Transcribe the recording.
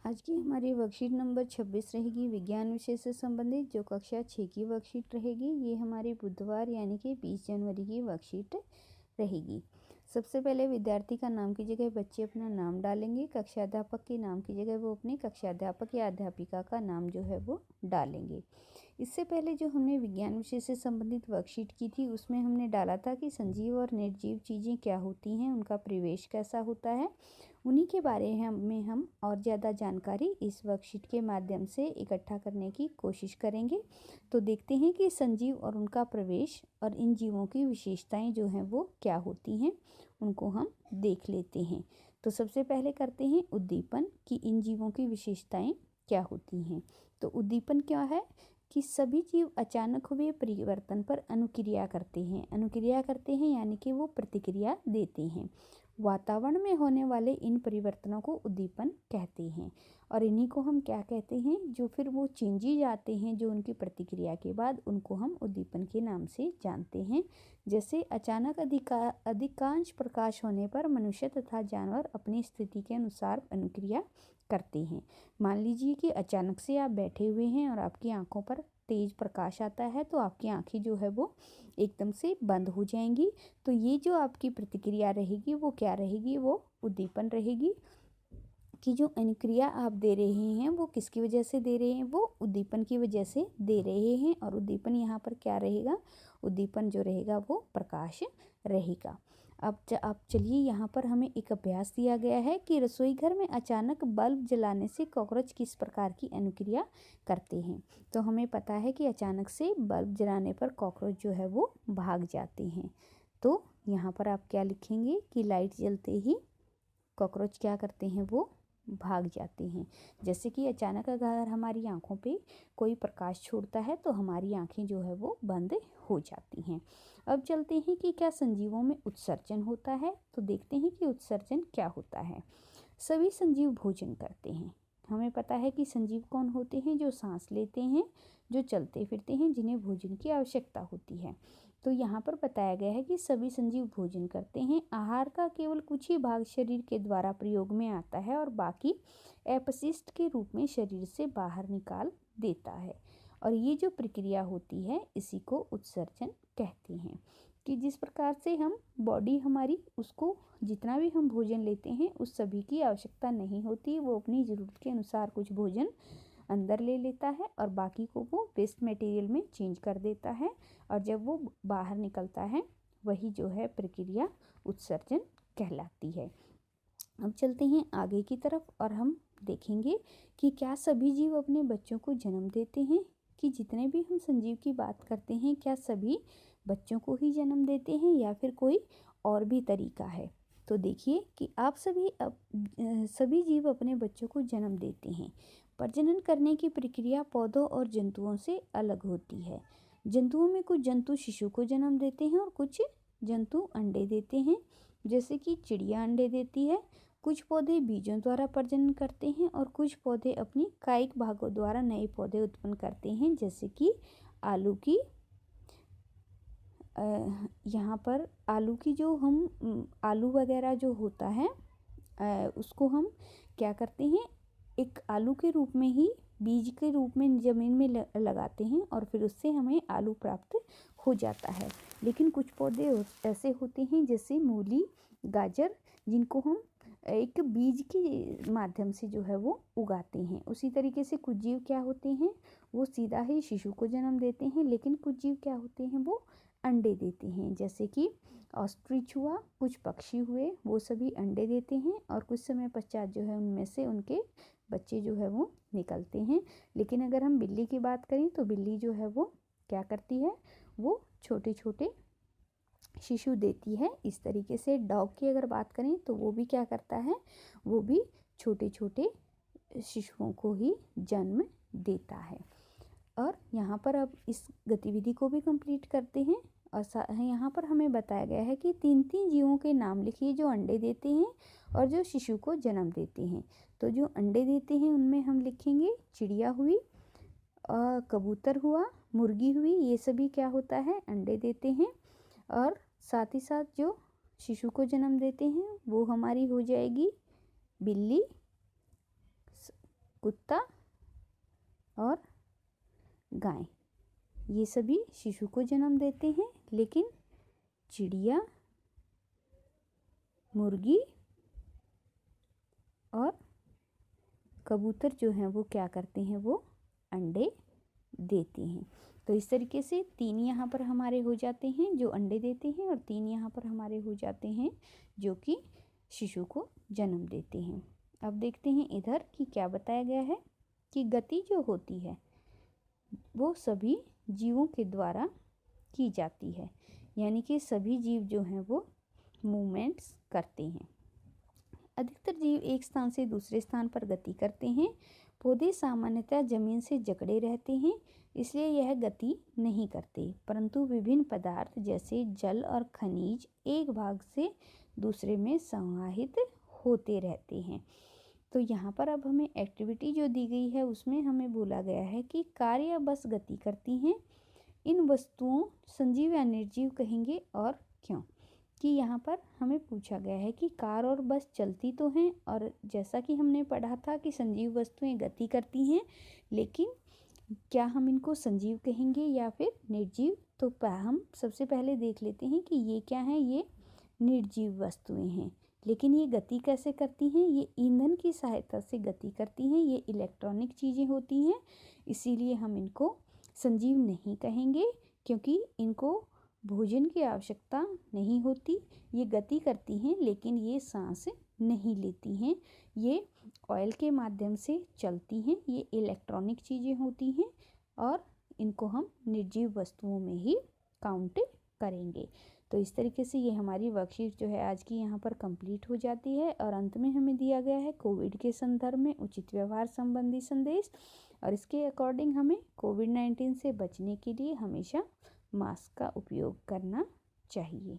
आज की हमारी वर्कशीट नंबर 26 रहेगी विज्ञान विषय से संबंधित, जो कक्षा 6 की वर्कशीट रहेगी। ये हमारी बुधवार यानी कि 20 जनवरी की वर्कशीट रहेगी। सबसे पहले विद्यार्थी का नाम की जगह बच्चे अपना नाम डालेंगे। कक्षा अध्यापक के नाम की जगह वो अपने कक्षा अध्यापक या अध्यापिका का नाम जो है वो डालेंगे। इससे पहले जो हमने विज्ञान विषय से संबंधित वर्कशीट की थी, उसमें हमने डाला था कि सजीव और निर्जीव चीज़ें क्या होती हैं, उनका प्रवेश कैसा होता है। उन्हीं के बारे में हम और ज़्यादा जानकारी इस वर्कशीट के माध्यम से इकट्ठा करने की कोशिश करेंगे। तो देखते हैं कि सजीव और उनका प्रवेश और इन जीवों की विशेषताएं जो हैं वो क्या होती हैं, उनको हम देख लेते हैं। तो सबसे पहले करते हैं उद्दीपन, कि इन जीवों की विशेषताएं क्या होती हैं। तो उद्दीपन क्या है कि सभी जीव अचानक हुए परिवर्तन पर अनुक्रिया करते हैं यानी कि वो प्रतिक्रिया देते हैं। वातावरण में होने वाले इन परिवर्तनों को उद्दीपन कहते हैं, और इन्हीं को हम क्या कहते हैं, जो फिर वो चेंजेज आते हैं जो उनकी प्रतिक्रिया के बाद, उनको हम उद्दीपन के नाम से जानते हैं। जैसे अचानक अधिकांश प्रकाश होने पर मनुष्य तथा जानवर अपनी स्थिति के अनुसार अनुक्रिया करते हैं। मान लीजिए कि अचानक से आप बैठे हुए हैं और आपकी आंखों पर तेज प्रकाश आता है, तो आपकी आंखें जो है वो एकदम से बंद हो जाएंगी। तो ये जो आपकी प्रतिक्रिया रहेगी वो क्या रहेगी, वो उद्दीपन रहेगी। कि जो अनुक्रिया आप दे रहे हैं वो किसकी वजह से दे रहे हैं, वो उद्दीपन की वजह से दे रहे हैं। और उद्दीपन यहाँ पर क्या रहेगा, उद्दीपन जो रहेगा वो प्रकाश रहेगा। अब चलिए, यहाँ पर हमें एक अभ्यास दिया गया है कि रसोई घर में अचानक बल्ब जलाने से कॉकरोच किस प्रकार की अनुक्रिया करते हैं। तो हमें पता है कि अचानक से बल्ब जलाने पर कॉकरोच जो है वो भाग जाते हैं। तो यहाँ पर आप क्या लिखेंगे कि लाइट जलते ही कॉकरोच क्या करते हैं, वो भाग जाते हैं। जैसे कि अचानक अगर हमारी आंखों पे कोई प्रकाश छोड़ता है तो हमारी आंखें जो है वो बंद हो जाती हैं। अब चलते हैं कि क्या संजीवों में उत्सर्जन होता है। तो देखते हैं कि उत्सर्जन क्या होता है। सभी संजीव भोजन करते हैं। हमें पता है कि संजीव कौन होते हैं, जो सांस लेते हैं, जो चलते फिरते हैं, जिन्हें भोजन की आवश्यकता होती है। तो यहाँ पर बताया गया है कि सभी संजीव भोजन करते हैं। आहार का केवल कुछ ही भाग शरीर के द्वारा प्रयोग में आता है और बाकी अपशिष्ट के रूप में शरीर से बाहर निकाल देता है। और ये जो प्रक्रिया होती है इसी को उत्सर्जन कहते हैं। कि जिस प्रकार से हम बॉडी हमारी, उसको जितना भी हम भोजन लेते हैं उस सभी की आवश्यकता नहीं होती, वो अपनी ज़रूरत के अनुसार कुछ भोजन अंदर ले लेता है और बाकी को वो वेस्ट मटेरियल में चेंज कर देता है, और जब वो बाहर निकलता है वही जो है प्रक्रिया उत्सर्जन कहलाती है। अब चलते हैं आगे की तरफ और हम देखेंगे कि क्या सभी जीव अपने बच्चों को जन्म देते हैं। कि जितने भी हम संजीव की बात करते हैं, क्या सभी बच्चों को ही जन्म देते हैं या फिर कोई और भी तरीका है। तो देखिए कि आप सभी जीव अपने बच्चों को जन्म देते हैं। प्रजनन करने की प्रक्रिया पौधों और जंतुओं से अलग होती है। जंतुओं में कुछ जंतु शिशु को जन्म देते हैं और कुछ जंतु अंडे देते हैं। जैसे कि चिड़िया अंडे देती है। कुछ पौधे बीजों द्वारा प्रजनन करते हैं और कुछ पौधे अपनी कायिक भागों द्वारा नए पौधे उत्पन्न करते हैं। जैसे कि आलू की यहाँ पर आलू की जो हम आलू वगैरह जो होता है उसको हम क्या करते हैं, एक आलू के रूप में ही बीज के रूप में ज़मीन में लगाते हैं और फिर उससे हमें आलू प्राप्त हो जाता है। लेकिन कुछ पौधे ऐसे होते हैं जैसे मूली, गाजर, जिनको हम एक बीज के माध्यम से जो है वो उगाते हैं। उसी तरीके से कुछ जीव क्या होते हैं, वो सीधा ही शिशु को जन्म देते हैं। लेकिन कुछ जीव क्या होते हैं, वो अंडे देते हैं। जैसे कि ऑस्ट्रिच हुआ, कुछ पक्षी हुए, वो सभी अंडे देते हैं और कुछ समय पश्चात जो है उनमें से उनके बच्चे जो है वो निकलते हैं। लेकिन अगर हम बिल्ली की बात करें तो बिल्ली जो है वो क्या करती है, वो छोटे छोटे शिशु देती है। इस तरीके से डॉग की अगर बात करें तो वो भी क्या करता है, वो भी छोटे छोटे शिशुओं को ही जन्म देता है। और यहाँ पर अब इस गतिविधि को भी कंप्लीट करते हैं। और यहाँ पर हमें बताया गया है कि 3 जीवों के नाम लिखिए जो अंडे देते हैं और जो शिशु को जन्म देते हैं। तो जो अंडे देते हैं उनमें हम लिखेंगे चिड़िया हुई, कबूतर हुआ, मुर्गी हुई, ये सभी क्या होता है, अंडे देते हैं। और साथ ही साथ जो शिशु को जन्म देते हैं वो हमारी हो जाएगी बिल्ली, कुत्ता और गाय, ये सभी शिशु को जन्म देते हैं। लेकिन चिड़िया, मुर्गी और कबूतर जो हैं वो क्या करते हैं, वो अंडे देते हैं। तो इस तरीके से 3 यहाँ पर हमारे हो जाते हैं जो अंडे देते हैं, और 3 यहाँ पर हमारे हो जाते हैं जो कि शिशु को जन्म देते हैं। अब देखते हैं इधर कि क्या बताया गया है कि गति जो होती है वो सभी जीवों के द्वारा की जाती है, यानी कि सभी जीव जो हैं वो मूवमेंट्स करते हैं। अधिकतर जीव एक स्थान से दूसरे स्थान पर गति करते हैं। पौधे सामान्यतः जमीन से जकड़े रहते हैं, इसलिए यह गति नहीं करते, परंतु विभिन्न पदार्थ जैसे जल और खनिज एक भाग से दूसरे में संवाहित होते रहते हैं। तो यहाँ पर अब हमें एक्टिविटी जो दी गई है उसमें हमें बोला गया है कि कार या बस गति करती हैं। इन वस्तुओं सजीव या निर्जीव कहेंगे और क्यों? कि यहाँ पर हमें पूछा गया है कि कार और बस चलती तो हैं, और जैसा कि हमने पढ़ा था कि सजीव वस्तुएं गति करती हैं, लेकिन क्या हम इनको सजीव कहेंगे या फिर निर्जीव? तो हम सबसे पहले देख लेते हैं कि ये क्या है, ये निर्जीव वस्तुएं हैं। लेकिन ये गति कैसे करती हैं? ये ईंधन की सहायता से गति करती हैं, ये इलेक्ट्रॉनिक चीज़ें होती हैं, इसीलिए हम इनको सजीव नहीं कहेंगे, क्योंकि इनको भोजन की आवश्यकता नहीं होती। ये गति करती हैं लेकिन ये सांस नहीं लेती हैं, ये ऑयल के माध्यम से चलती हैं, ये इलेक्ट्रॉनिक चीज़ें होती हैं, और इनको हम निर्जीव वस्तुओं में ही काउंट करेंगे। तो इस तरीके से ये हमारी वर्कशीट जो है आज की यहाँ पर कंप्लीट हो जाती है, और अंत में हमें दिया गया है कोविड के संदर्भ में उचित व्यवहार संबंधी संदेश, और इसके अकॉर्डिंग हमें कोविड-19 से बचने के लिए हमेशा मास्क का उपयोग करना चाहिए।